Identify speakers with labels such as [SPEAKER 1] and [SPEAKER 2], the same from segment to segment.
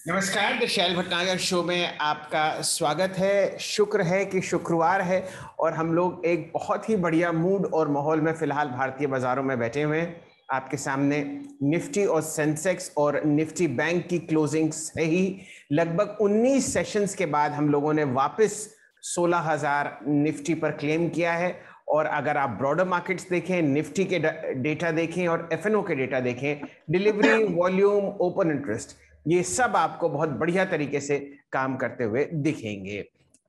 [SPEAKER 1] नमस्कार, the shell Bhatnagar show में आपका स्वागत है। शुक्र है कि शुक्रवार है और हम लोग एक बहुत ही बढ़िया मूड और माहौल में फिलहाल भारतीय बाजारों में बैठे हुए हैं। आपके सामने निफ्टी और सेंसेक्स और निफ्टी बैंक की क्लोजिंग्स है ही। लगभग 19 सेशंस के बाद हम लोगों ने वापस 16,000 निफ्टी पर क्लेम किया है। और अगर आप ब्रॉडर मार्केट्स देखें, निफ्टी के डेटा देखें और एफएनओ के डेटा देखें, डिलीवरी, वॉल्यूम, ओपन इंटरेस्ट, ये सब आपको बहुत बढ़िया तरीके से काम करते हुए दिखेंगे।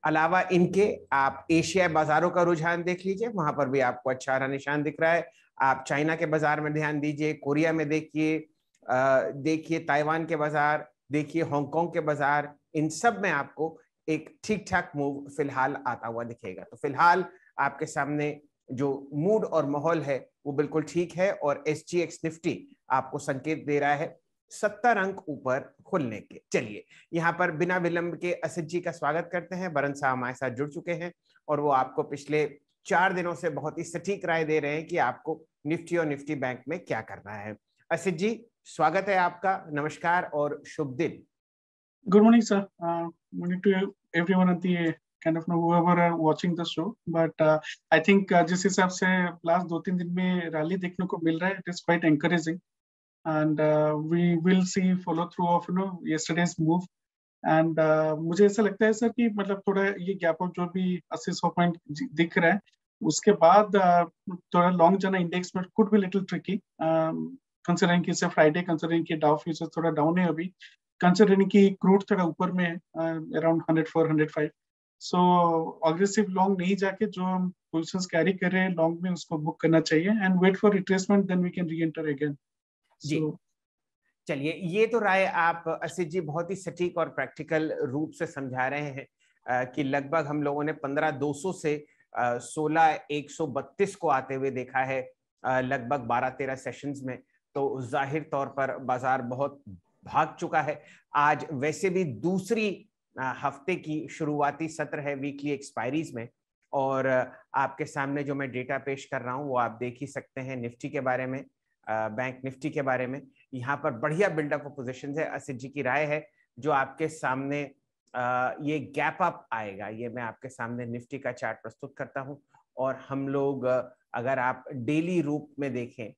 [SPEAKER 1] अलावा इनके आप एशिया बाजारों का रुझान देख लीजिए, वहां पर भी आपको अच्छा निशान दिख रहा है। आप चाइना के बाजार में ध्यान दीजिए, कोरिया में देखिए ताइवान के बाजार, देखिए हांगकांग के बाजार, इन सब में आपको एक ठीक ठाक मूव फिलहाल आता हुआ दिखेगा। तो फिलहाल आपके सामने जो मूड और माहौल है वो बिल्कुल ठीक है और एसजीएक्स निफ्टी आपको संकेत दे रहा है 70 अंक ऊपर खुलने के। चलिए यहाँ पर बिना विलंब के असित जी का स्वागत करते हैं। बरन साहब हमारे साथ जुड़ चुके हैं और वो आपको पिछले 4 दिनों से बहुत ही सटीक राय दे रहे हैं कि आपको निफ्टी और निफ्टी बैंक में क्या करना है। असित जी, स्वागत है आपका, नमस्कार और शुभ दिन।
[SPEAKER 2] Good morning, sir. Morning to everyone at the kind of whoever are watching the show. But I think जिस हिसाब से last 2-3 दिन में रैली देखने को मिल रहा है, it is quite encouraging, and we will see follow through of yesterday's move. And मुझे ऐसा लगता है सर कि मतलब थोड़ा ये गैप अप जो भी 80-100 पॉइंट दिख रहा है, उसके बाद थोड़ा लॉन्ग जाना इंडेक्स में could be little tricky, considering कि इसे फ्राइडे, considering कि डाउ फ्यूचर थोड़ा डाउन है अभी, कंसिडरिंग कि क्रूड थोड़ा ऊपर में है अराउंड 104-105। सो अग्रेसिव लॉन्ग नहीं जाके जो हम पोजीशंस कैरी कर रहे हैं लॉन्ग में उसको बुक करना चाहिए and wait for retracement, then we can re enter again.
[SPEAKER 1] So चलिए, ये तो राय आप असित जी बहुत ही सटीक और प्रैक्टिकल रूप से समझा रहे हैं कि लगभग हम लोगों ने 15,200 से 16,132 को आते हुए देखा है लगभग 12-13 सेशंस में। तो जाहिर तौर पर बाजार बहुत भाग चुका है। आज वैसे भी दूसरी हफ्ते की शुरुआती सत्र है वीकली एक्सपायरीज में, और आपके सामने जो मैं डेटा पेश कर रहा हूं वो आप देख ही सकते हैं निफ्टी के बारे में, बैंक निफ्टी के बारे में। यहाँ पर बढ़िया बिल्डअप ऑफ पोजीशंस है। असित जी की राय है जो आपके सामने ये गैप अप आएगा, ये मैं आपके सामने निफ्टी का चार्ट प्रस्तुत करता हूँ। और हम लोग अगर आप डेली रूप में देखें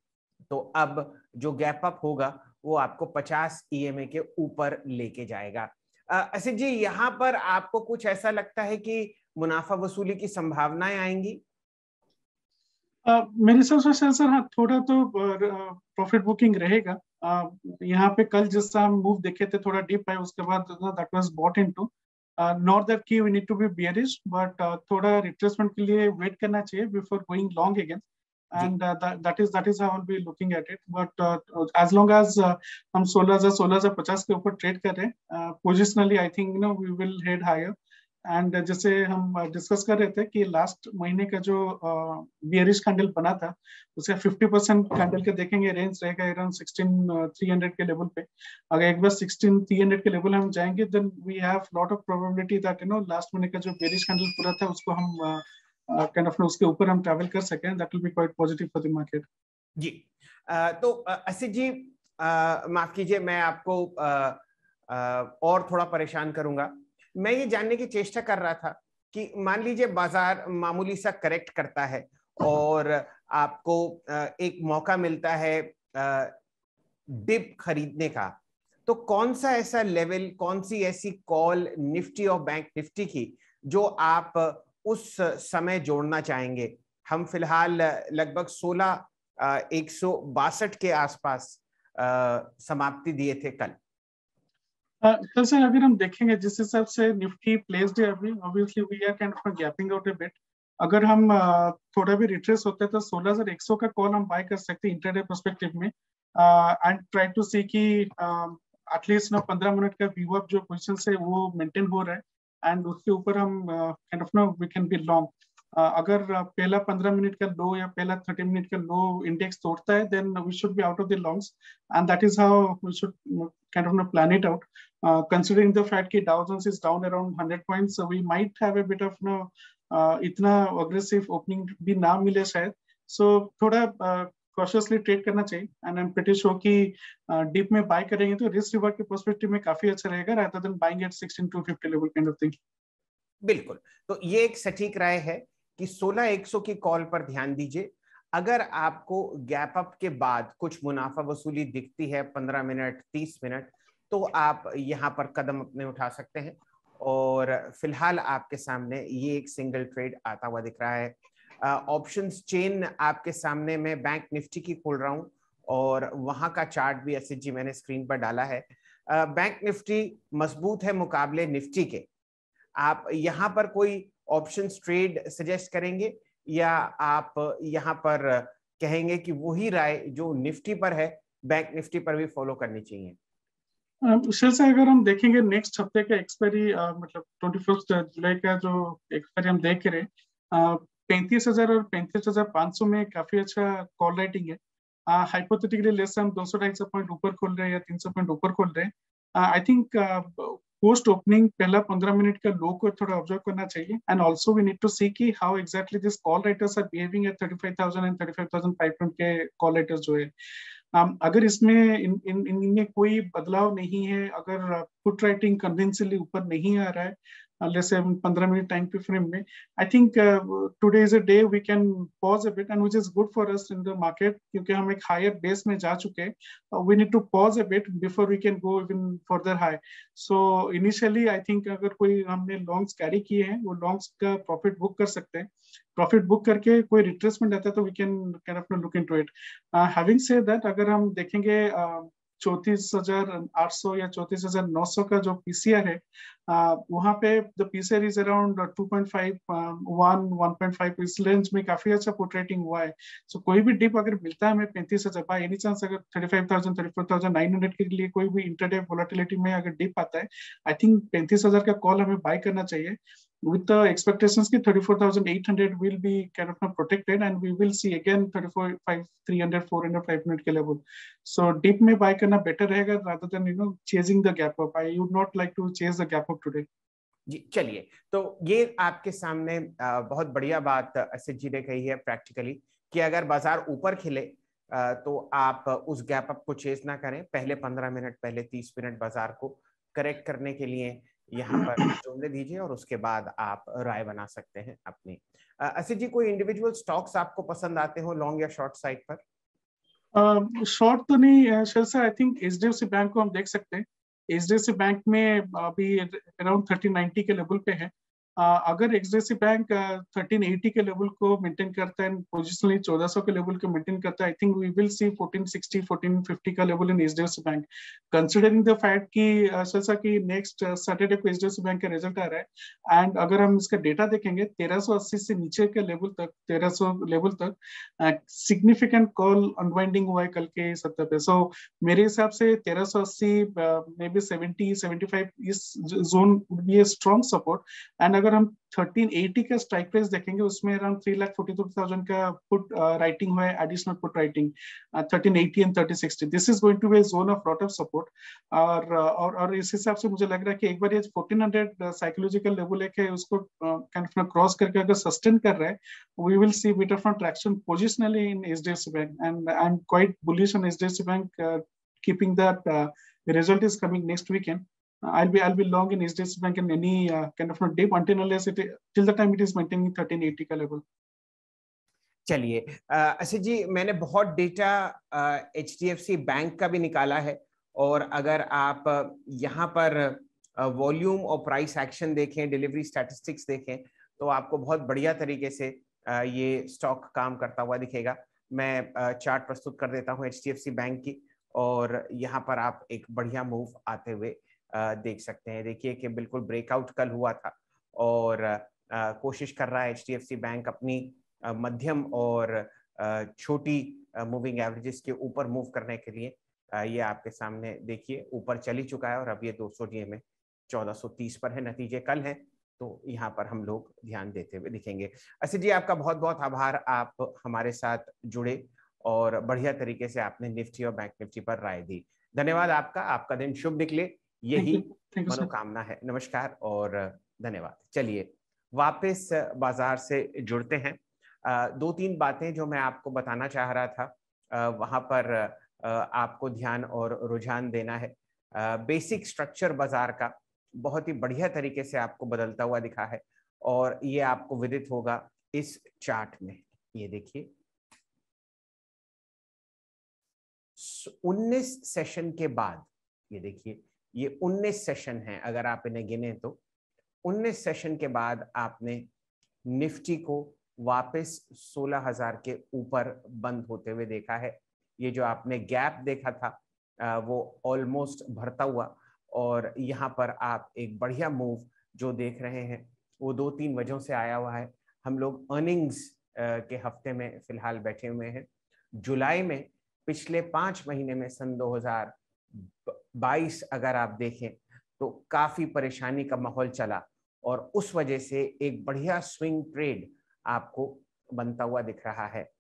[SPEAKER 1] तो अब जो गैप अप होगा वो आपको 50 ईएमए के ऊपर लेके जाएगा। असित जी, यहाँ पर आपको कुछ ऐसा लगता है कि मुनाफा वसूली की संभावनाएं आएंगी?
[SPEAKER 2] मेरे हिसाब से सर हाँ, थोड़ा तो प्रॉफिट बुकिंग रहेगा। यहाँ पे कल जिसका हम मूव देखे थे, थोड़ा डीप है, उसके बाद that was bought into, not that कि we need to be bearish, but थोड़ा रिट्रेसमेंट के लिए वेट करना चाहिए before going long again, and that is how I'll be looking at it. But as long as हम 16,50 के ऊपर trade कर रहे हैं, positionally I think we will head higher. And जैसे हम डिस्कस कर रहे थे कि लास्ट महीने का जो बियरिश कैंडल बना था उसका 50% कैंडल के देखेंगे रेंज रहेगा अराउंड 16,300 के लेवल पे। अगर एक बार 16,300 के लेवल हम जाएंगे then we have lot of probability that last महीने का जो बियरिश कैंडल पूरा था उसको हम kind of उसके ऊपर हम ट्रैवल कर सकें। That will be quite positive for the market.
[SPEAKER 1] जी तो असित जी, माफ कीजिए, मैं आपको और थोड़ा परेशान करूंगा। मैं ये जानने की चेष्टा कर रहा था कि मान लीजिए बाजार मामूली सा करेक्ट करता है और आपको एक मौका मिलता है डिप खरीदने का, तो कौन सा ऐसा लेवल, कौन सी ऐसी कॉल निफ्टी और बैंक निफ्टी की जो आप उस समय जोड़ना चाहेंगे? हम फिलहाल लगभग 16,162 के आसपास समाप्ति दिए थे कल।
[SPEAKER 2] सर अगर हम देखेंगे जिस हिसाब से निफ्टी प्लेस्ड है अभी, obviously we are kind of gapping out a bit. अगर हम थोड़ा भी रिट्रेस होते हैं तो 16,100 का कॉल हम बाय कर सकते हैं इंट्राडे पर्सपेक्टिव में, एंड ट्राई टू सी कि एटलीस्ट 15 मिनट का व्यू अप जो पोजीशन से वो मेंटेन हो रहा है एंड उसके ऊपर हम kind of we can be long. अगर पहला 15 मिनट का लो या पहला 30 मिनट का लो इंडेक्स तोड़ता है then we should be out of the longs, and that is how we should kind of plan it out. Considering the fact that Dow Jones is down around 100 points, so we might have a bit of इतना aggressive opening भी ना मिले शायद. So थोड़ा cautiously trade करना चाहिए, and I am pretty sure कि deep में बाय करेंगे तो रिस्क रिवॉर्ड के पर्सपेक्टिव में काफी अच्छा रहेगा, rather than buying eight 16250 level kind of thing.
[SPEAKER 1] बिल्कुल, तो ये एक सटीक राय है कि 16100 की कॉल पर ध्यान दीजिए। अगर आपको गैप अप के बाद कुछ मुनाफा वसूली दिखती है 15 मिनट 30 मिनट, तो आप यहाँ पर कदम अपने उठा सकते हैं। और फिलहाल आपके सामने ये एक सिंगल ट्रेड आता हुआ दिख रहा है। ऑप्शंस चेन आपके सामने मैं बैंक निफ्टी की खोल रहा हूँ और वहां का चार्ट भी एसित जी मैंने स्क्रीन पर डाला है। बैंक निफ्टी मजबूत है मुकाबले निफ्टी के। आप यहाँ पर कोई ऑप्शंस ट्रेड सजेस्ट करेंगे या आप यहाँ पर कहेंगे कि वही राय जो निफ्टी पर है बैंक निफ्टी पर भी फॉलो करनी चाहिए?
[SPEAKER 2] शेर से अगर हम देखेंगे नेक्स्ट हफ्ते का एक्सपायरी, मतलब 21 जुलाई का जो एक्सपायरी हम देख रहे हैं, 35,000 और 35,500 में काफी अच्छा कॉल राइटिंग है। हाइपोथेटिकली लेस हम 200-250 पॉइंट ऊपर खोल रहे हैं या 300 पॉइंट ऊपर खोल रहे हैं, आई थिंक पोस्ट ओपनिंग पहला 15 मिनट का लो को थोड़ा ऑब्जर्व करना चाहिए, and also we need to see कि how exactly this call writers are behaving at 35,000 and 35,500 के कॉल राइटर्स जो है। अगर इसमें इनमें कोई बदलाव नहीं है, अगर पुट राइटिंग कन्विंसिंगली ऊपर नहीं आ रहा है, जैसे 15 मिनट टाइम फ्रेम में, I think today is a day we can pause a bit, and which is good for us in the market, क्योंकि हम एक हायर बेस में जा चुके हैं। We need to pause a bit before we can go even further high. So initially I think अगर कोई हमने लॉन्ग्स कैरी किए हैं, वो लॉन्ग्स का प्रॉफिट बुक कर सकते हैं। प्रॉफिट बुक करके कोई रिट्रेसमेंट आता है तो we can kind of look into it. Having said that, अगर हम देखेंगे 34,800 या 34,900 का जो पीसीआर है, वहां पे द पीसीआर इज अराउंड 2.5 1.5, इस रेंज में काफी अच्छा पुट रेटिंग हुआ है। सो कोई भी डिप अगर मिलता है हमें 35,000 बाय एनी चांस, अगर 35,000 34,900 के लिए कोई भी इंटरडे वोलेटिलिटी में अगर डिप आता है, आई थिंक 35,000 का कॉल हमें बाय करना चाहिए, with the expectations that 34,800 will be kind of protected, and we will see again 34,300 400 500 के level. So deep में buy करना better रहेगा rather than chasing the gap up. I would not like to chase the gap up today.
[SPEAKER 1] जी चलिए, तो ये आपके सामने बहुत बढ़िया बात असित जी ने कही है प्रैक्टिकली कि अगर बाजार ऊपर खिले तो आप उस गैप अप को चेस ना करें। पहले 15 मिनट पहले 30 मिनट बाजार को करेक्ट करने के लिए यहाँ पर जोड़ने दीजिए और उसके बाद आप राय बना सकते हैं अपनी। असित जी, कोई इंडिविजुअल स्टॉक्स आपको पसंद आते हो लॉन्ग या शॉर्ट साइड पर?
[SPEAKER 2] शॉर्ट तो नहीं शायद, आई थिंक एचडीएफसी बैंक को हम देख सकते हैं। एचडीएफसी बैंक में अभी अराउंड 1390 के लेवल पे है। अगर एचडीएफसी बैंक 1380 के लेवल को मेंटेन करता है, पोजिशनली 1400 के लेवल को मेंटेन करता है, I think we will see 1460 1450 का level in HDFC bank, considering the fact कि जैसा कि नेक्स्ट सैटरडे को एचडीएफसी बैंक का रिजल्ट आ रहा है, एंड अगर हम इसका डेटा देखेंगे 1380 से नीचे के लेवल तक, 1300 लेवल तक सिग्निफिकेंट कॉल अनवाइंडिंग हुआ है कल के सत्तर पे। सो मेरे हिसाब से 1380 मे बी 70 75 इस zone would be a strong support. And अगर हम 1380 का स्ट्राइक प्राइस देखेंगे, उसमें अराउंड 3,42,000 का पुट राइटिंग हुआ है, additional put writing 1380 and 3060। This is going to be zone of lot of support. और इस हिसाब से मुझे लग रहा है कि एक बार ये 1400 साइकोलॉजिकल लेवल है, उसको काइंड ऑफ क्रॉस करके अगर सस्टेन कर रहा है, we will see bit of traction positionally in HDFC Bank, and I'm quite bullish on HDFC Bank, keeping that result is coming next weekend. I'll be long in HDFC Bank in any kind of dip until unless till the time it is maintaining 1380 का level.
[SPEAKER 1] चलिए असित जी, मैंने बहुत data HDFC bank का भी निकाला है, और अगर आप यहाँ पर वॉल्यूम और प्राइस एक्शन देखें, डिलीवरी स्टैटिस्टिक्स देखें, तो आपको बहुत बढ़िया तरीके से ये स्टॉक काम करता हुआ दिखेगा। मैं चार्ट प्रस्तुत कर देता हूँ HDFC बैंक की, और यहाँ पर आप एक बढ़िया मूव आते हुए देख सकते हैं। देखिए कि बिल्कुल ब्रेकआउट कल हुआ था, और कोशिश कर रहा है HDFC बैंक अपनी मध्यम और छोटी मूविंग एवरेजेस के ऊपर मूव करने के लिए। ये आपके सामने देखिए ऊपर चली चुका है, और अब ये 200 डीए में 1430 पर है। नतीजे कल हैं, तो यहाँ पर हम लोग ध्यान देते हुए दिखेंगे। असित जी, आपका बहुत बहुत आभार, आप हमारे साथ जुड़े और बढ़िया तरीके से आपने निफ्टी और बैंक निफ्टी पर राय दी। धन्यवाद आपका। आपका दिन शुभ निकले, यही मनोकामना है। नमस्कार और धन्यवाद। चलिए वापस बाजार से जुड़ते हैं। 2-3 बातें जो मैं आपको बताना चाह रहा था, वहाँ पर आपको ध्यान और रुझान देना है। बेसिक स्ट्रक्चर बाजार का बहुत ही बढ़िया तरीके से आपको बदलता हुआ दिखा है और ये आपको विदित होगा इस चार्ट में। ये देखिए 19 सेशन के बाद, ये देखिए ये 19 सेशन है, अगर आप इन्हें गिने तो 19 सेशन के बाद आपने निफ्टी को वापस 16,000 के ऊपर बंद होते हुए देखा है। ये जो आपने गैप देखा था वो ऑलमोस्ट भरता हुआ, और यहाँ पर आप एक बढ़िया मूव जो देख रहे हैं वो 2-3 वजहों से आया हुआ है। हम लोग अर्निंग्स के हफ्ते में फिलहाल बैठे हुए हैं। जुलाई में पिछले 5 महीने में सन 2022 अगर आप देखें तो काफी परेशानी का माहौल चला और उस वजह से एक बढ़िया स्विंग ट्रेड आपको बनता हुआ दिख रहा है।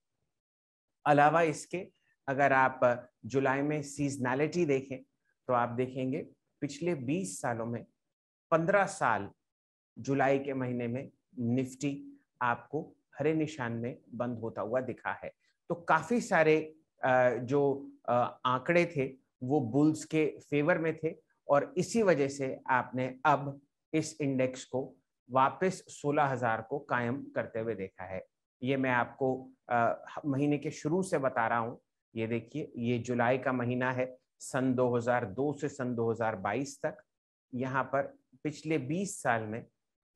[SPEAKER 1] अलावा इसके अगर आप जुलाई में सीजनैलिटी देखें तो आप देखेंगे पिछले 20 सालों में 15 साल जुलाई के महीने में निफ्टी आपको हरे निशान में बंद होता हुआ दिखा है। तो काफी सारे जो आंकड़े थे वो बुल्स के फेवर में थे और इसी वजह से आपने अब इस इंडेक्स को वापस 16,000 को कायम करते हुए देखा है। ये मैं आपको महीने के शुरू से बता रहा हूँ। ये देखिए ये जुलाई का महीना है सन 2002 से सन 2022 तक। यहाँ पर पिछले 20 साल में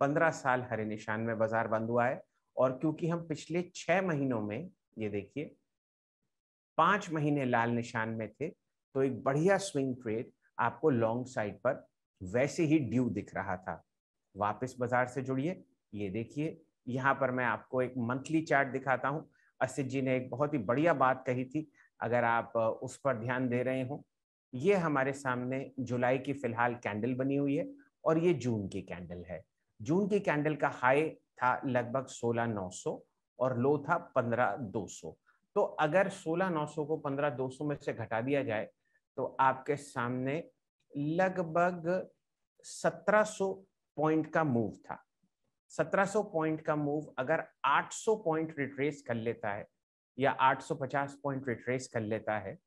[SPEAKER 1] 15 साल हरे निशान में बाजार बंद हुआ है और क्योंकि हम पिछले 6 महीनों में ये देखिए 5 महीने लाल निशान में थे तो एक बढ़िया स्विंग ट्रेड आपको लॉन्ग साइड पर वैसे ही ड्यू दिख रहा था। वापस बाजार से जुड़िए। ये देखिए यहाँ पर मैं आपको एक मंथली चार्ट दिखाता हूँ। असित जी ने एक बहुत ही बढ़िया बात कही थी, अगर आप उस पर ध्यान दे रहे हो। ये हमारे सामने जुलाई की फिलहाल कैंडल बनी हुई है और ये जून की कैंडल है। जून की कैंडल का हाई था लगभग 16,900 और लो था 15,200। तो अगर 16,900 को 15,200 में से घटा दिया जाए तो आपके सामने लगभग 1700 पॉइंट का मूव था। 1700 पॉइंट का मूव अगर 800 पॉइंट रिट्रेस कर लेता है या 850 पॉइंट रिट्रेस कर लेता है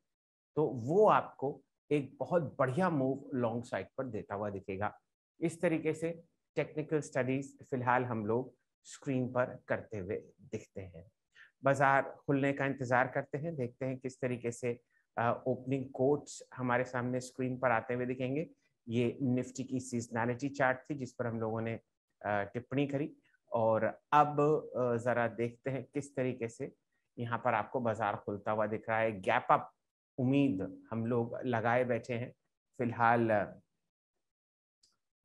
[SPEAKER 1] तो वो आपको एक बहुत बढ़िया मूव लॉन्ग साइड पर देता हुआ दिखेगा। इस तरीके से टेक्निकल स्टडीज फिलहाल हम लोग स्क्रीन पर करते हुए दिखते हैं। बाजार खुलने का इंतजार करते हैं, देखते हैं किस तरीके से ओपनिंग कोट्स हमारे सामने स्क्रीन पर आते हुए दिखेंगे। ये निफ्टी की सीजनैलिटी चार्ट थी जिस पर हम लोगों ने टिप्पणी करी और अब जरा देखते हैं किस तरीके से यहाँ पर आपको बाजार खुलता हुआ दिख रहा है। गैप अप उम्मीद हम लोग लगाए बैठे हैं फिलहाल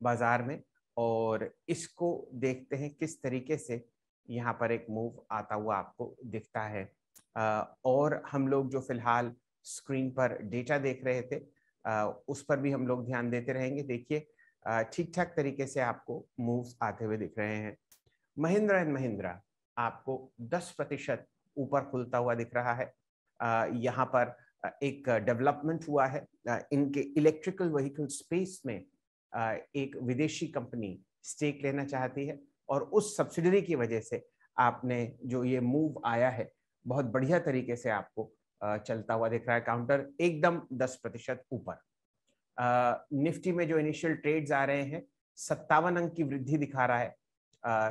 [SPEAKER 1] बाजार में और इसको देखते हैं किस तरीके से यहाँ पर एक मूव आता हुआ आपको दिखता है। और हम लोग जो फिलहाल स्क्रीन पर डेटा देख रहे थे उस पर भी हम लोग ध्यान देते रहेंगे। देखिए ठीक ठाक तरीके से आपको मूव्स आते हुए दिख रहे हैं। महिंद्रा एंड महिंद्रा आपको 10% ऊपर खुलता हुआ दिख रहा है। यहाँ पर एक डेवलपमेंट हुआ है इनके इलेक्ट्रिकल व्हीकल स्पेस में। एक विदेशी कंपनी स्टेक लेना चाहती है और उस सब्सिडरी की वजह से आपने जो ये मूव आया है बहुत बढ़िया तरीके से आपको चलता हुआ दिख रहा है। काउंटर एकदम 10% ऊपर। निफ्टी में जो इनिशियल ट्रेड्स आ रहे हैं 57 अंक की वृद्धि दिखा रहा है।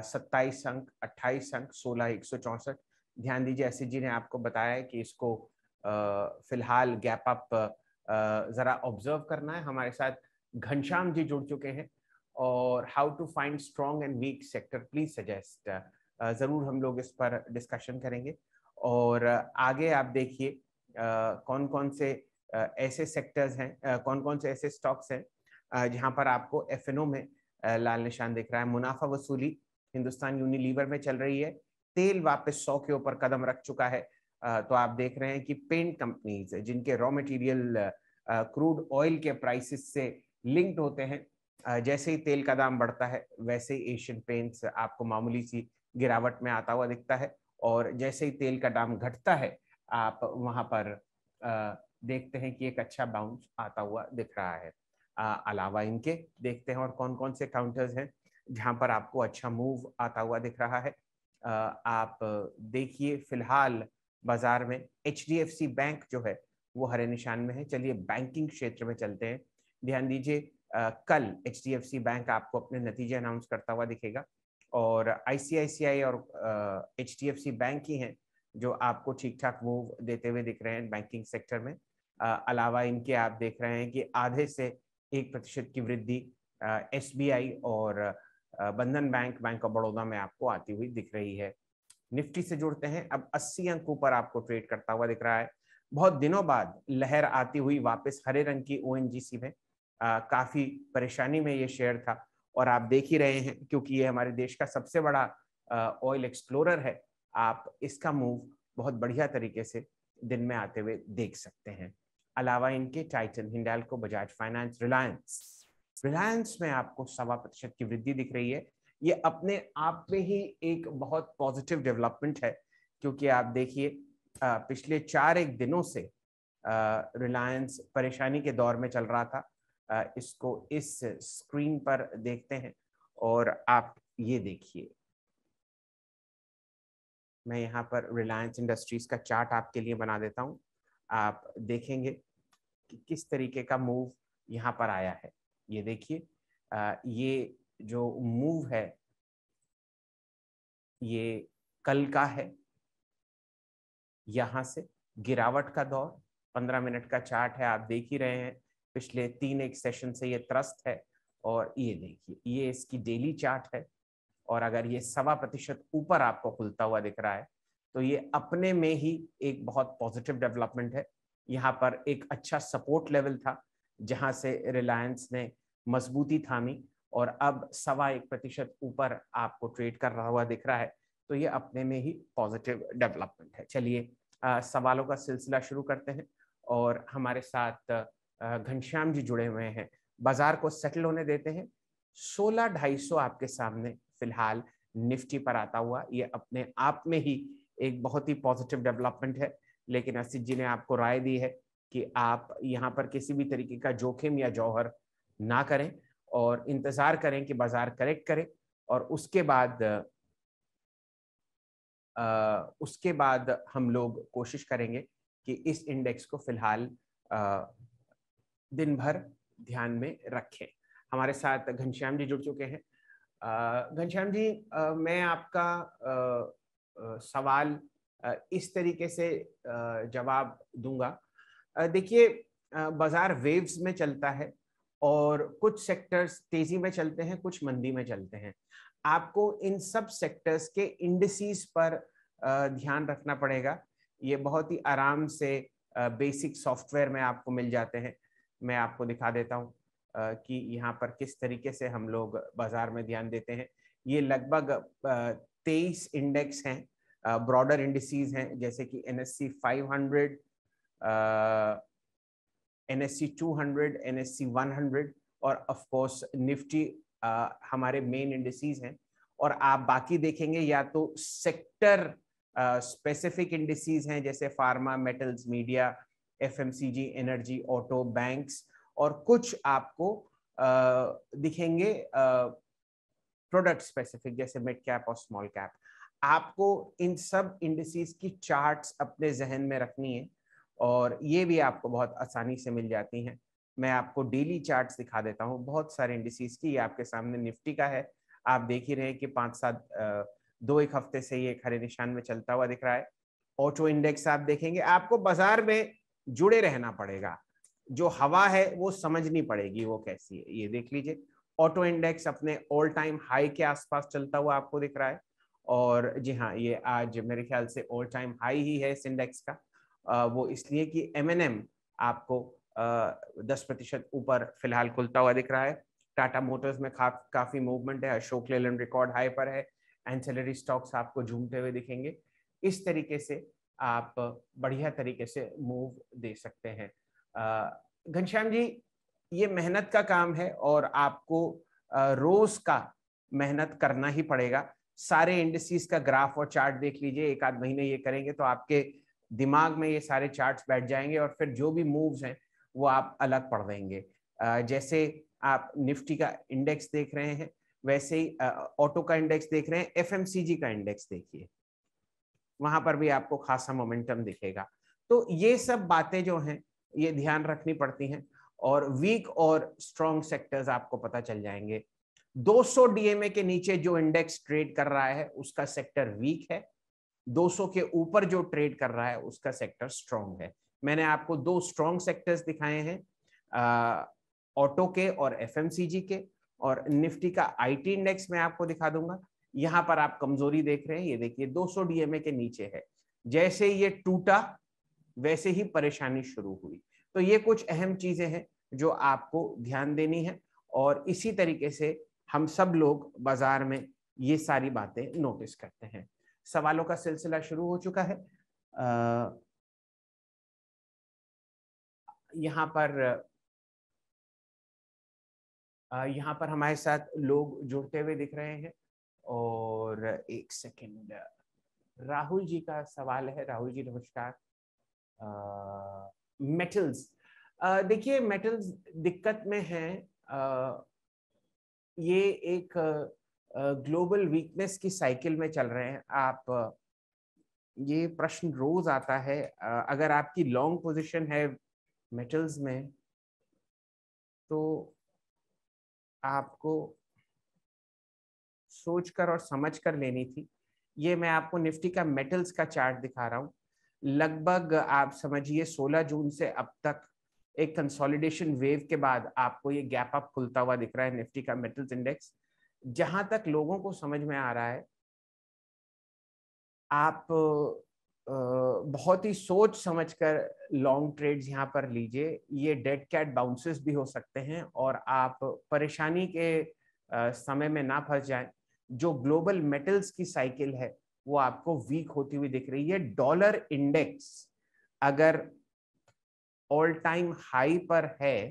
[SPEAKER 1] 27 अंक, 28 अंक, 16,164। ध्यान दीजिए एसएच जी ने आपको बताया है कि इसको फिलहाल गैप अप जरा ऑब्जर्व करना है। हमारे साथ घनश्याम जी जुड़ चुके हैं और how to find strong and weak sector please suggest. जरूर हम लोग इस पर डिस्कशन करेंगे और आगे आप देखिए कौन कौन से ऐसे सेक्टर्स हैं, कौन कौन से ऐसे स्टॉक्स हैं जहां पर आपको एफएनओ में लाल निशान दिख रहा है। मुनाफा वसूली हिंदुस्तान यूनिलीवर में चल रही है। तेल वापस 100 के ऊपर कदम रख चुका है। तो आप देख रहे हैं कि पेंट कंपनीज जिनके रॉ मटेरियल क्रूड ऑयल के प्राइसेस से लिंक्ड होते हैं, जैसे ही तेल का दाम बढ़ता है वैसे ही एशियन पेंट्स आपको मामूली सी गिरावट में आता हुआ दिखता है और जैसे ही तेल का दाम घटता है आप वहां पर देखते हैं कि एक अच्छा बाउंस आता हुआ दिख रहा है। अलावा इनके देखते हैं और कौन कौन से काउंटर्स हैं जहां पर आपको अच्छा मूव आता हुआ दिख रहा है। आप देखिए फिलहाल बाजार में। HDFC बैंक जो है वो हरे निशान में है। चलिए बैंकिंग क्षेत्र में चलते हैं। ध्यान दीजिए, कल HDFC बैंक आपको अपने नतीजे अनाउंस करता हुआ दिखेगा और ICICI और HDFC बैंक ही हैं जो आपको ठीक ठाक मूव देते हुए दिख रहे हैं बैंकिंग सेक्टर में। अलावा इनके आप देख रहे हैं कि आधे से 1% की वृद्धि SBI और बंधन बैंक, बैंक ऑफ बड़ौदा में आपको आती हुई दिख रही है। निफ्टी से जुड़ते हैं, अब 80 अंक ऊपर आपको ट्रेड करता हुआ दिख रहा है। बहुत दिनों बाद लहर आती हुई वापस हरे रंग की ONGC में। काफी परेशानी में ये शेयर था और आप देख ही रहे हैं क्योंकि ये हमारे देश का सबसे बड़ा ऑयल एक्सप्लोरर है। आप इसका मूव बहुत बढ़िया तरीके से दिन में आते हुए देख सकते हैं। अलावा इनके टाइटन, हिंडाल्को, बजाज फाइनेंस, रिलायंस में आपको 1.25% की वृद्धि दिख रही है। ये अपने आप में ही एक बहुत पॉजिटिव डेवलपमेंट है क्योंकि आप देखिए पिछले 4 दिनों से रिलायंस परेशानी के दौर में चल रहा था। इसको इस स्क्रीन पर देखते हैं और आप ये देखिए, मैं यहाँ पर रिलायंस इंडस्ट्रीज का चार्ट आपके लिए बना देता हूँ। आप देखेंगे कि किस तरीके का मूव यहाँ पर आया है। ये देखिए, ये जो मूव है ये कल का है। यहाँ से गिरावट का दौर, 15 मिनट का चार्ट है, आप देख ही रहे हैं। पिछले 3 एक सेशन से ये त्रस्त है और ये देखिए, ये इसकी डेली चार्ट है और अगर ये 1.25% ऊपर आपको खुलता हुआ दिख रहा है तो ये अपने में ही एक बहुत पॉजिटिव डेवलपमेंट है। यहाँ पर एक अच्छा सपोर्ट लेवल था जहां से रिलायंस ने मजबूती थामी और अब 1.25% ऊपर आपको ट्रेड कर रहा हुआ दिख रहा है, तो ये अपने में ही पॉजिटिव डेवलपमेंट है। चलिए सवालों का सिलसिला शुरू करते हैं और हमारे साथ घनश्याम जी जुड़े हुए हैं। बाजार को सेटल होने देते हैं। 16,250 आपके सामने फिलहाल निफ्टी पर आता हुआ, ये अपने आप में ही एक बहुत ही पॉजिटिव डेवलपमेंट है। लेकिन असित जी ने आपको राय दी है कि आप यहाँ पर किसी भी तरीके का जोखिम या जौहर ना करें और इंतजार करें कि बाजार करेक्ट करे और उसके बाद हम लोग कोशिश करेंगे कि इस इंडेक्स को फिलहाल दिन भर ध्यान में रखें। हमारे साथ घनश्याम जी जुड़ चुके हैं। घनश्याम जी, मैं आपका सवाल इस तरीके से जवाब दूंगा। देखिए, बाजार वेव्स में चलता है और कुछ सेक्टर्स तेजी में चलते हैं, कुछ मंदी में चलते हैं। आपको इन सब सेक्टर्स के इंडिसेस पर ध्यान रखना पड़ेगा। ये बहुत ही आराम से बेसिक सॉफ्टवेयर में आपको मिल जाते हैं। मैं आपको दिखा देता हूँ कि यहाँ पर किस तरीके से हम लोग बाजार में ध्यान देते हैं। ये लगभग 23 इंडेक्स हैं, ब्रॉडर इंडिसेस हैं, जैसे कि NSE 500, NSE 200, NSE 100 और ऑफ कोर्स निफ्टी हमारे मेन इंडिसेस हैं। और आप बाकी देखेंगे या तो सेक्टर स्पेसिफिक इंडिसेस हैं जैसे pharma, metals, media, FMCG, energy, auto, banks, और कुछ आपको दिखेंगे प्रोडक्ट स्पेसिफिक जैसे मिड कैप और स्मॉल कैप। आपको इन सब इंडिसेस की चार्ट्स अपने जहन में रखनी है और ये भी आपको बहुत आसानी से मिल जाती हैं। मैं आपको डेली चार्ट्स दिखा देता हूँ बहुत सारे इंडिसेस की। ये आपके सामने निफ्टी का है। आप देख ही रहे हैं कि 5-7 2-1 हफ्ते से ये हरे निशान में चलता हुआ दिख रहा है। ऑटो इंडेक्स आप देखेंगे, आपको बाजार में जुड़े रहना पड़ेगा, जो हवा है वो समझनी पड़ेगी वो कैसी है। ये देख लीजिए, ऑटो इंडेक्स अपने ऑल टाइम हाई के आसपास चलता हुआ आपको दिख रहा है और जी हाँ, ये आज मेरे ख्याल से ऑल टाइम हाई ही है इस इंडेक्स का। वो इसलिए कि M&M आपको 10% ऊपर फिलहाल खुलता हुआ दिख रहा है। टाटा मोटर्स में काफी मूवमेंट है। अशोक लेलैंड रिकॉर्ड हाई पर है। एंसेलरी स्टॉक्स आपको झूमते हुए दिखेंगे। इस तरीके से आप बढ़िया तरीके से मूव दे सकते हैं। घनश्याम जी, ये मेहनत का काम है और आपको रोज का मेहनत करना ही पड़ेगा। सारे इंडिसेस का ग्राफ और चार्ट देख लीजिए। 1-8 महीने ये करेंगे तो आपके दिमाग में ये सारे चार्ट्स बैठ जाएंगे और फिर जो भी मूव्स हैं वो आप अलग पढ़ देंगे। जैसे आप निफ्टी का इंडेक्स देख रहे हैं, वैसे ही ऑटो का इंडेक्स देख रहे हैं, FMCG का इंडेक्स देखिए, वहां पर भी आपको खासा मोमेंटम दिखेगा। तो ये सब बातें जो हैं ये ध्यान रखनी पड़ती हैं, और वीक और स्ट्रॉन्ग सेक्टर्स आपको पता चल जाएंगे। 200 डीएमए के नीचे जो इंडेक्स ट्रेड कर रहा है उसका सेक्टर वीक है, 200 के ऊपर जो ट्रेड कर रहा है उसका सेक्टर स्ट्रॉन्ग है। मैंने आपको 2 स्ट्रॉन्ग सेक्टर्स दिखाए हैं, ऑटो के और एफएमसीजी के, और निफ्टी का आईटी इंडेक्स मैं आपको दिखा दूंगा। यहां पर आप कमजोरी देख रहे हैं, ये देखिए 200 डीएमए के नीचे है, जैसे ये टूटा वैसे ही परेशानी शुरू हुई। तो ये कुछ अहम चीजें हैं जो आपको ध्यान देनी है, और इसी तरीके से हम सब लोग बाजार में ये सारी बातें नोटिस करते हैं। सवालों का सिलसिला शुरू हो चुका है। यहाँ पर हमारे साथ लोग जुड़ते हुए दिख रहे हैं, और एक सेकंड, राहुल जी का सवाल है। राहुल जी नमस्कार। मेटल्स, देखिए मेटल्स दिक्कत में हैं। ये एक ग्लोबल वीकनेस की साइकिल में चल रहे हैं। आप ये प्रश्न रोज आता है, अगर आपकी लॉन्ग पोजीशन है मेटल्स में तो आपको सोचकर और समझकर लेनी थी। ये मैं आपको निफ्टी का मेटल्स का चार्ट दिखा रहा हूँ। लगभग आप समझिए 16 जून से अब तक एक कंसोलिडेशन वेव के बाद आपको ये गैप अप खुलता हुआ दिख रहा है निफ्टी का मेटल्स इंडेक्स। जहां तक लोगों को समझ में आ रहा है, आप बहुत ही सोच समझकर लॉन्ग ट्रेड्स यहाँ पर लीजिए। ये डेड कैट बाउंसेस भी हो सकते हैं, और आप परेशानी के समय में ना फंस जाएं। जो ग्लोबल मेटल्स की साइकिल है वो आपको वीक होती हुई दिख रही है। डॉलर इंडेक्स अगर ऑल टाइम हाई पर है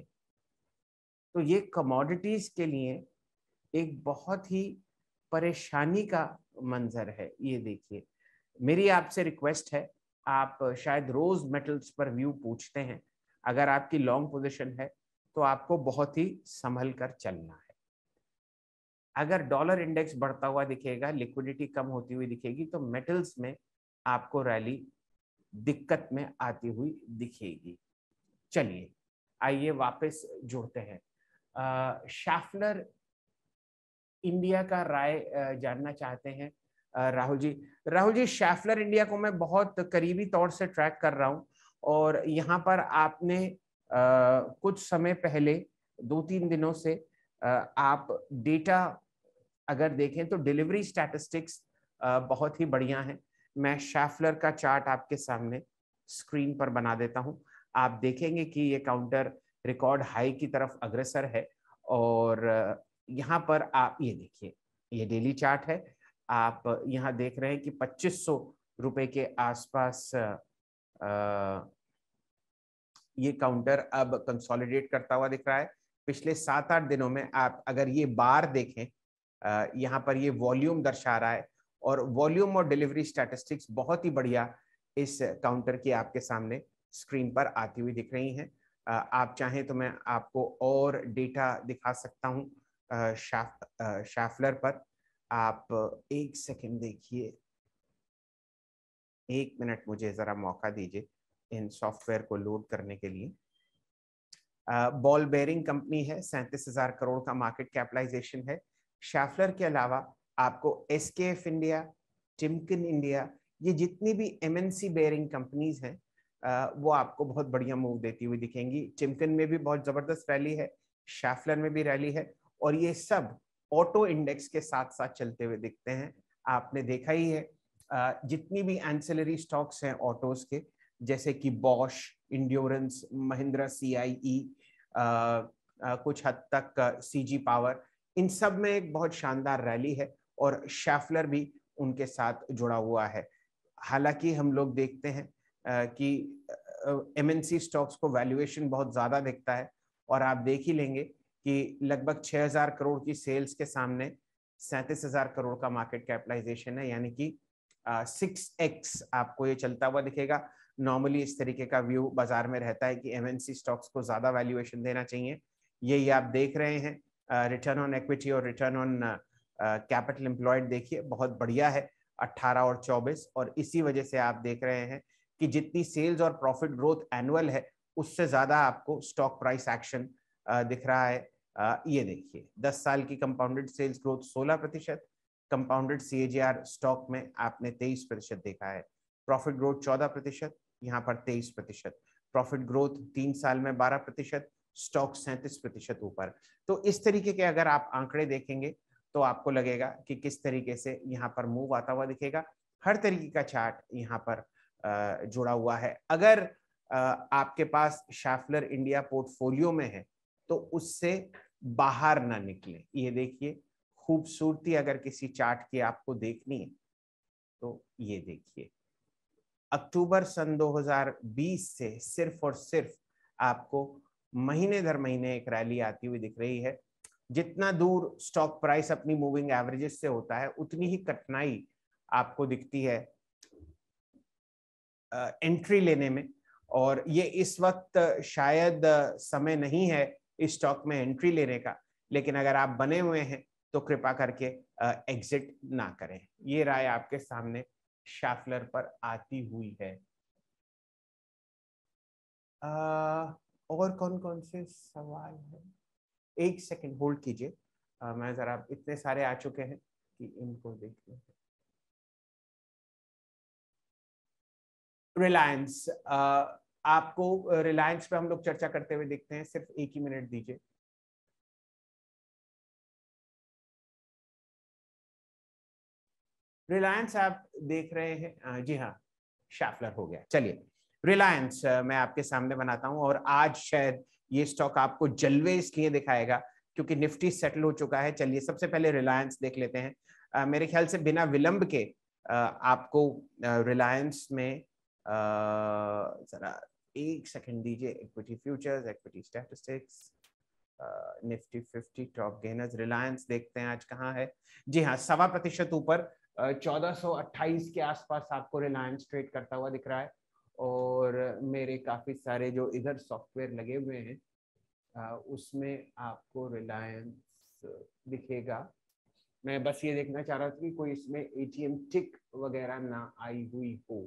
[SPEAKER 1] तो ये कमोडिटीज के लिए एक बहुत ही परेशानी का मंजर है। ये देखिए, मेरी आपसे रिक्वेस्ट है, आप शायद रोज मेटल्स पर व्यू पूछते हैं, अगर आपकी लॉन्ग पोजीशन है तो आपको बहुत ही संभल कर चलना है। अगर डॉलर इंडेक्स बढ़ता हुआ दिखेगा, लिक्विडिटी कम होती हुई दिखेगी, तो मेटल्स में आपको रैली दिक्कत में आती हुई दिखेगी। चलिए आइए वापस जुड़ते हैं। शाफलर इंडिया का राय जानना चाहते हैं राहुल जी। राहुल जी, शाफलर इंडिया को मैं बहुत करीबी तौर से ट्रैक कर रहा हूं, और यहाँ पर आपने कुछ समय पहले 2-3 दिनों से आप डेटा अगर देखें तो डिलीवरी स्टैटिस्टिक्स बहुत ही बढ़िया है। मैं शाफलर का चार्ट आपके सामने स्क्रीन पर बना देता हूं। आप देखेंगे कि ये काउंटर रिकॉर्ड हाई की तरफ अग्रसर है, और यहाँ पर आप ये देखिए, ये डेली चार्ट है। आप यहाँ देख रहे हैं कि 2500 रुपए के आसपास ये काउंटर अब कंसोलिडेट करता हुआ दिख रहा है। पिछले 7-8 दिनों में आप अगर ये बार देखें, यहाँ पर ये वॉल्यूम दर्शा रहा है, और वॉल्यूम और डिलीवरी स्टैटिस्टिक्स बहुत ही बढ़िया इस काउंटर की आपके सामने स्क्रीन पर आती हुई दिख रही हैं। आप चाहें तो मैं आपको और डेटा दिखा सकता हूँ शाफलर पर। आप एक सेकंड देखिए, 1 मिनट मुझे जरा मौका दीजिए इन सॉफ्टवेयर को लोड करने के लिए। बॉल बेयरिंग कंपनी है, 37,000 करोड़ का मार्केट कैपिटलाइजेशन है। शाफलर के अलावा आपको एसकेएफ इंडिया, टिमकन इंडिया, ये जितनी भी एमएनसी बेयरिंग कंपनीज हैं वो आपको बहुत बढ़िया मूव देती हुई दिखेंगी। टिमकन में भी बहुत जबरदस्त रैली है, शाफलर में भी रैली है, और ये सब ऑटो इंडेक्स के साथ साथ चलते हुए दिखते हैं। आपने देखा ही है जितनी भी एंसिलरी स्टॉक्स हैं ऑटोज के, जैसे कि बॉश, इंड्योरेंस, महिंद्रा सीआईई, कुछ हद तक सीजी पावर, इन सब में एक बहुत शानदार रैली है, और शाफलर भी उनके साथ जुड़ा हुआ है। हालांकि हम लोग देखते हैं कि एमएनसी स्टॉक्स को वैल्यूएशन बहुत ज्यादा दिखता है, और आप देख ही लेंगे कि लगभग 6000 करोड़ की सेल्स के सामने 37,000 करोड़ का मार्केट कैपिटलाइजेशन है, यानी कि 6x आपको ये चलता हुआ दिखेगा। नॉर्मली इस तरीके का व्यू बाजार में रहता है कि एमएनसी स्टॉक्स को ज्यादा वैल्यूएशन देना चाहिए। यही आप देख रहे हैं रिटर्न ऑन इक्विटी और रिटर्न ऑन कैपिटल एम्प्लॉयड, देखिए बहुत बढ़िया है। 18 और 24, और इसी वजह से आप देख रहे हैं कि जितनी सेल्स और प्रॉफिट ग्रोथ एनुअल है उससे ज्यादा आपको स्टॉक प्राइस एक्शन दिख रहा है। ये देखिए 10 साल की compounded sales growth 16%, compounded CAGR stock में आपने 23% देखा है, प्रॉफिट ग्रोथ 14%, यहाँ पर 23%, प्रॉफिट ग्रोथ 3 साल में 12%, स्टॉक 37% ऊपर। तो इस तरीके के अगर आप आंकड़े देखेंगे तो आपको लगेगा कि किस तरीके से यहाँ पर मूव आता हुआ दिखेगा। हर तरीके का चार्ट यहाँ पर जुड़ा हुआ है। अगर आपके पास शैफलर इंडिया पोर्टफोलियो में है तो उससे बाहर ना निकले। ये देखिए खूबसूरती अगर किसी चार्ट की आपको देखनी है तो ये देखिए अक्टूबर सन 2020 से सिर्फ और सिर्फ आपको महीने दर महीने एक रैली आती हुई दिख रही है। जितना दूर स्टॉक प्राइस अपनी मूविंग एवरेजेस से होता है उतनी ही कठिनाई आपको दिखती है एंट्री लेने में, और ये इस वक्त शायद समय नहीं है इस स्टॉक में एंट्री लेने का, लेकिन अगर आप बने हुए हैं तो कृपा करके एग्जिट ना करें। ये राय आपके सामने शैफलर पर आती हुई है। और कौन कौन से सवाल है? एक सेकंड होल्ड कीजिए, मैं जरा, इतने सारे आ चुके हैं कि इनको देख लें। रिलायंस, आपको रिलायंस पे हम लोग चर्चा करते हुए देखते हैं, सिर्फ एक ही मिनट दीजिए। रिलायंस आप देख रहे हैं, जी हाँ शैफलर हो गया। चलिए रिलायंस मैं आपके सामने बनाता हूं, और आज शायद ये स्टॉक आपको जलवे इसलिए दिखाएगा क्योंकि निफ्टी सेटल हो चुका है। चलिए सबसे पहले रिलायंस देख लेते हैं। मेरे ख्याल से बिना विलंब के आपको रिलायंस में जरा एक सेकंड दीजिए। Equity futures, equity statistics, Nifty 50 top gainers, Reliance देखते हैं आज कहाँ है। जी हाँ 1.25% ऊपर, 1428 के आसपास आपको रिलायंस ट्रेड करता हुआ दिख रहा है। और मेरे काफी सारे जो इधर सॉफ्टवेयर लगे हुए हैं उसमें आपको रिलायंस दिखेगा। मैं बस ये देखना चाह रहा था कि कोई इसमें ATM टिक वगैरह ना आई हुई हो।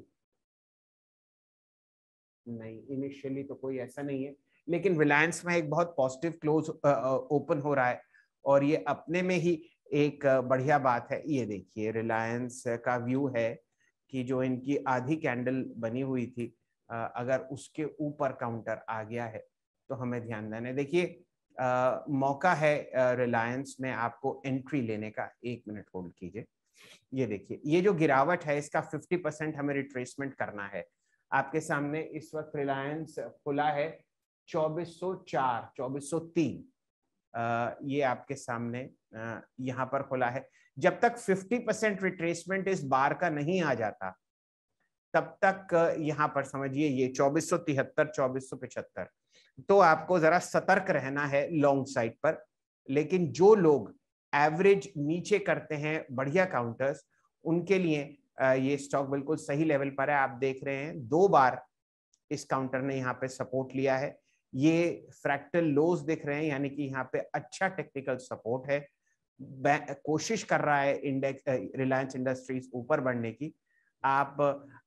[SPEAKER 1] नहीं, इनिशियली तो कोई ऐसा नहीं है, लेकिन रिलायंस में एक बहुत पॉजिटिव क्लोज ओपन हो रहा है, और ये अपने में ही एक बढ़िया बात है। ये देखिए रिलायंस का व्यू है कि जो इनकी आधी कैंडल बनी हुई थी अगर उसके ऊपर काउंटर आ गया है तो हमें ध्यान देना है। देखिए मौका है रिलायंस में आपको एंट्री लेने का। एक मिनट होल्ड कीजिए। ये देखिए ये जो गिरावट है इसका 50% हमें रिट्रेसमेंट करना है। आपके सामने इस वक्त रिलायंस खुला है 2404, 2403, ये आपके सामने यहाँ पर खुला है। जब तक 50% रिट्रेसमेंट इस बार का नहीं आ जाता तब तक यहाँ पर समझिए ये 2473, 2475, तो आपको जरा सतर्क रहना है लॉन्ग साइड पर। लेकिन जो लोग एवरेज नीचे करते हैं बढ़िया काउंटर्स, उनके लिए ये स्टॉक बिल्कुल सही लेवल पर है। आप देख रहे हैं 2 बार इस काउंटर ने यहाँ पे सपोर्ट लिया है। ये फ्रैक्टल लोज दिख रहे हैं, यानी कि यहाँ पे अच्छा टेक्निकल सपोर्ट है। कोशिश कर रहा है इंडेक्स रिलायंस इंडस्ट्रीज ऊपर बढ़ने की। आप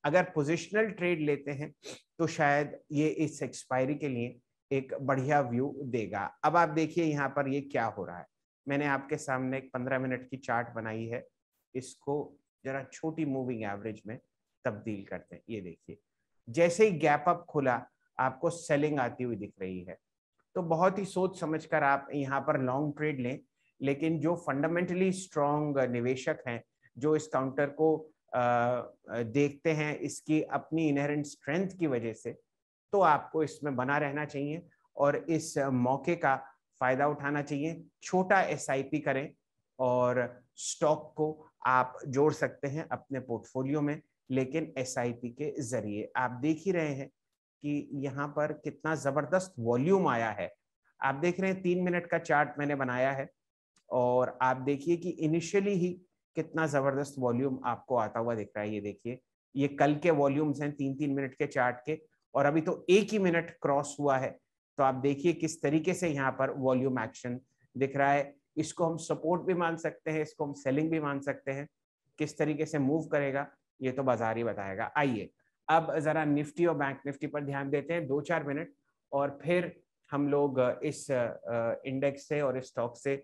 [SPEAKER 1] अगर पोजिशनल ट्रेड लेते हैं तो शायद ये इस एक्सपायरी के लिए एक बढ़िया व्यू देगा। अब आप देखिए यहाँ पर ये क्या हो रहा है। मैंने आपके सामने एक 15 मिनट की चार्ट बनाई है, इसको जरा छोटी मूविंग एवरेज में तब्दील करते हैं। ये देखिए जैसे ही गैप अप खुला आपको सेलिंग आती हुई दिख रही है, तो बहुत ही सोच समझकर आप यहाँ पर लॉन्ग ट्रेड लें। लेकिन जो फंडामेंटली स्ट्रॉन्ग निवेशक हैं, जो इस काउंटर को देखते हैं इसकी अपनी इनहेरेंट स्ट्रेंथ की वजह से, तो आपको इसमें बना रहना चाहिए और इस मौके का फायदा उठाना चाहिए। छोटा SIP करें और स्टॉक को आप जोड़ सकते हैं अपने पोर्टफोलियो में, लेकिन SIP के जरिए। आप देख ही रहे हैं कि यहाँ पर कितना जबरदस्त वॉल्यूम आया है। आप देख रहे हैं 3 मिनट का चार्ट मैंने बनाया है, और आप देखिए कि इनिशियली ही कितना जबरदस्त वॉल्यूम आपको आता हुआ दिख रहा है। ये देखिए ये कल के वॉल्यूम्स हैं 3-3 मिनट के चार्ट के, और अभी तो 1 ही मिनट क्रॉस हुआ है। तो आप देखिए किस तरीके से यहाँ पर वॉल्यूम एक्शन दिख रहा है। इसको हम सपोर्ट भी मान सकते हैं, इसको हम सेलिंग भी मान सकते हैं। किस तरीके से मूव करेगा ये तो बाजार ही बताएगा। आइए अब जरा निफ्टी और बैंक निफ्टी पर ध्यान देते हैं 2-4 मिनट, और फिर हम लोग इस इंडेक्स से और इस स्टॉक से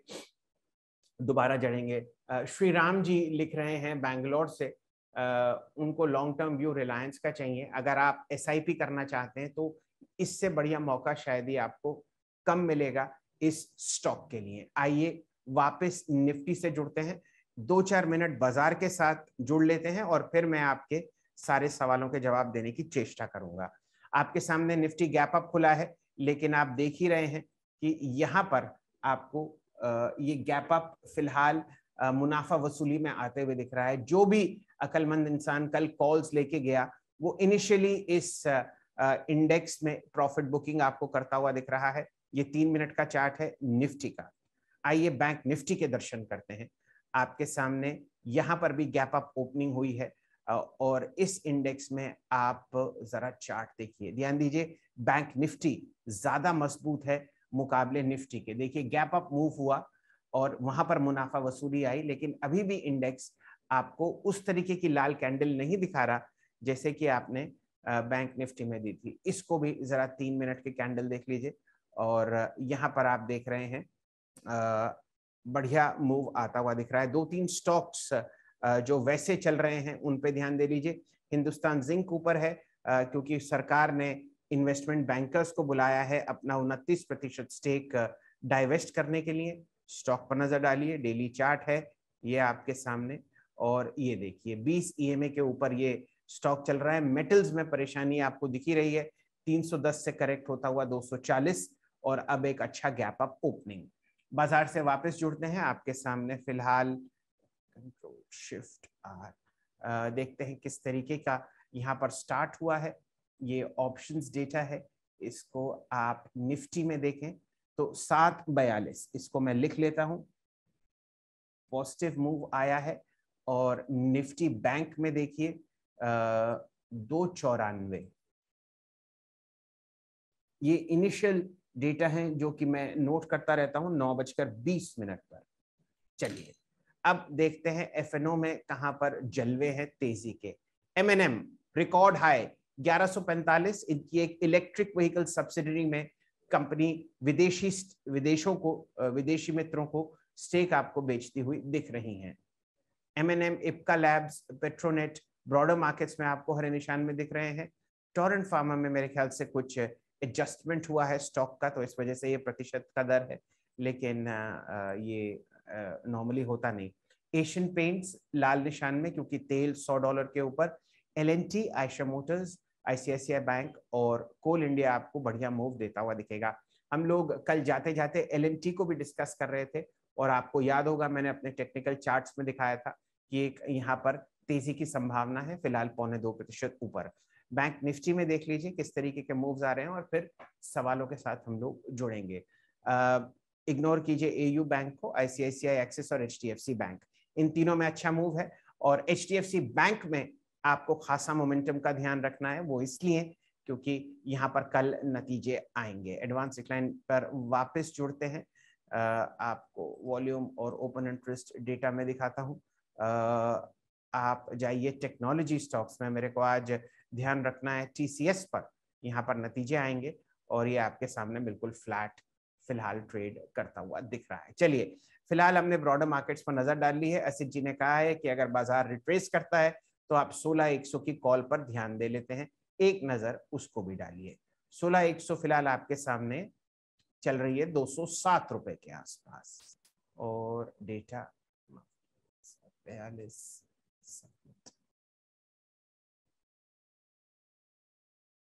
[SPEAKER 1] दोबारा जड़ेंगे। श्री राम जी लिख रहे हैं बैंगलोर से, उनको लॉन्ग टर्म व्यू रिलायंस का चाहिए। अगर आप SIP करना चाहते हैं तो इससे बढ़िया मौका शायद ही आपको कम मिलेगा इस स्टॉक के लिए। आइए वापस निफ्टी से जुड़ते हैं, 2-4 मिनट बाजार के साथ जुड़ लेते हैं और फिर मैं आपके सारे सवालों के जवाब देने की चेष्टा करूंगा। आपके सामने निफ्टी गैप अप खुला है, लेकिन आप देख ही रहे हैं कि यहाँ पर आपको ये गैप अप फिलहाल मुनाफा वसूली में आते हुए दिख रहा है। जो भी अकलमंद इंसान कल कॉल्स लेके गया वो इनिशियली इस इंडेक्स में प्रॉफिट बुकिंग आपको करता हुआ दिख रहा है। ये 3 मिनट का चार्ट है निफ्टी का। आइए बैंक निफ्टी के दर्शन करते हैं। आपके सामने यहाँ पर भी गैप अप ओपनिंग हुई है, और इस इंडेक्स में आप जरा चार्ट देखिए, ध्यान दीजिए, बैंक निफ्टी ज्यादा मजबूत है मुकाबले निफ्टी के। देखिए गैप अप मूव हुआ और वहां पर मुनाफा वसूली आई, लेकिन अभी भी इंडेक्स आपको उस तरीके की लाल कैंडल नहीं दिखा रहा जैसे कि आपने बैंक निफ्टी में दी थी। इसको भी जरा 3 मिनट की कैंडल देख लीजिए, और यहाँ पर आप देख रहे हैं बढ़िया मूव आता हुआ दिख रहा है। 2-3 स्टॉक्स जो वैसे चल रहे हैं उन पे ध्यान दे लीजिए। हिंदुस्तान जिंक ऊपर है क्योंकि सरकार ने इन्वेस्टमेंट बैंकर्स को बुलाया है अपना 29% स्टेक डाइवेस्ट करने के लिए। स्टॉक पर नजर डालिए, डेली चार्ट है ये आपके सामने, और ये देखिए 20 EMA के ऊपर ये स्टॉक चल रहा है। मेटल्स में परेशानी आपको दिख ही रही है, 310 से करेक्ट होता हुआ 240, और अब एक अच्छा गैप अप ओपनिंग। बाजार से वापस जुड़ते हैं। आपके सामने फिलहाल कंट्रोल शिफ्ट आर देखते हैं किस तरीके का यहाँ पर स्टार्ट हुआ है। ये ऑप्शंस डेटा है, इसको आप निफ्टी में देखें तो 742, इसको मैं लिख लेता हूं, पॉजिटिव मूव आया है। और निफ्टी बैंक में देखिए 294, ये इनिशियल डेटा है जो कि मैं नोट करता रहता हूं 9:20 पर। चलिए अब देखते हैं FNO में कहां पर जलवे हैं तेजी के। M&M रिकॉर्ड हाई 1145, इनकी एक इलेक्ट्रिक व्हीकल सब्सिडरी में कंपनी विदेशी मित्रों को स्टेक आपको बेचती हुई दिख रही हैं। M&M, Ipca labs, Petronet broader markets में आपको हरे निशान में दिख रहे हैं। टोरेंट फार्मा में मेरे ख्याल से कुछ एडजस्टमेंट हुआ है स्टॉक का, तो इस वजह से ये प्रतिशत का दर है, लेकिन ये नॉर्मली होता नहीं। एशियन पेंट्स लाल निशान में क्योंकि तेल $100 के ऊपर। L&T, Ayesha Motors, ICICI bank और कोल इंडिया आपको बढ़िया मूव देता हुआ दिखेगा। हम लोग कल जाते जाते L&T को भी डिस्कस कर रहे थे, और आपको याद होगा मैंने अपने टेक्निकल चार्ट्स में दिखाया था कि एक यहाँ पर तेजी की संभावना है, फिलहाल 0.25% ऊपर। बैंक निफ्टी में देख लीजिए किस तरीके के मूव्स आ रहे हैं, और फिर सवालों के साथ हम लोग जुड़ेंगे। इग्नोर कीजिए AU बैंक को, ICICI, एक्सिस और HDFC बैंक, इन तीनों में अच्छा मूव है। और HDFC बैंक में आपको खासा मोमेंटम का ध्यान रखना है, वो इसलिए क्योंकि यहाँ पर कल नतीजे आएंगे। एडवांस डिक्लाइन पर वापस जुड़ते हैं। आपको वॉल्यूम और ओपन इंटरेस्ट डेटा में दिखाता हूँ। आप जाइए टेक्नोलॉजी स्टॉक्स में, मेरे को आज ध्यान रखना है TCS पर, यहाँ पर नतीजे आएंगे और ये आपके सामने बिल्कुल फ्लैट फिलहाल ट्रेड करता हुआ दिख रहा है। चलिए फिलहाल हमने ब्रॉडर मार्केट्स पर नजर डाल ली है। असित जी ने कहा है कि अगर बाजार रिट्रेस करता है तो आप 16,100 की कॉल पर ध्यान दे लेते हैं, एक नजर उसको भी डालिए। 16,100 फिलहाल आपके सामने चल रही है 207 रुपए के आसपास, और डेटा 42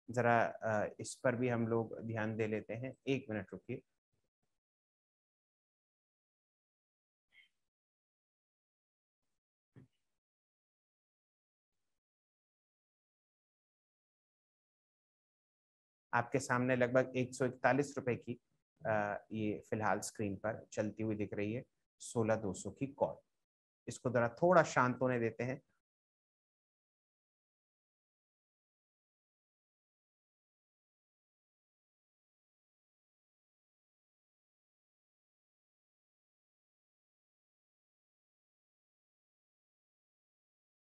[SPEAKER 1] जरा इस पर भी हम लोग ध्यान दे लेते हैं। 1 मिनट रुकिए। आपके सामने लगभग 141 रुपए की ये फिलहाल स्क्रीन पर चलती हुई दिख रही है 16,200 की कॉल। इसको जरा थोड़ा शांत होने देते हैं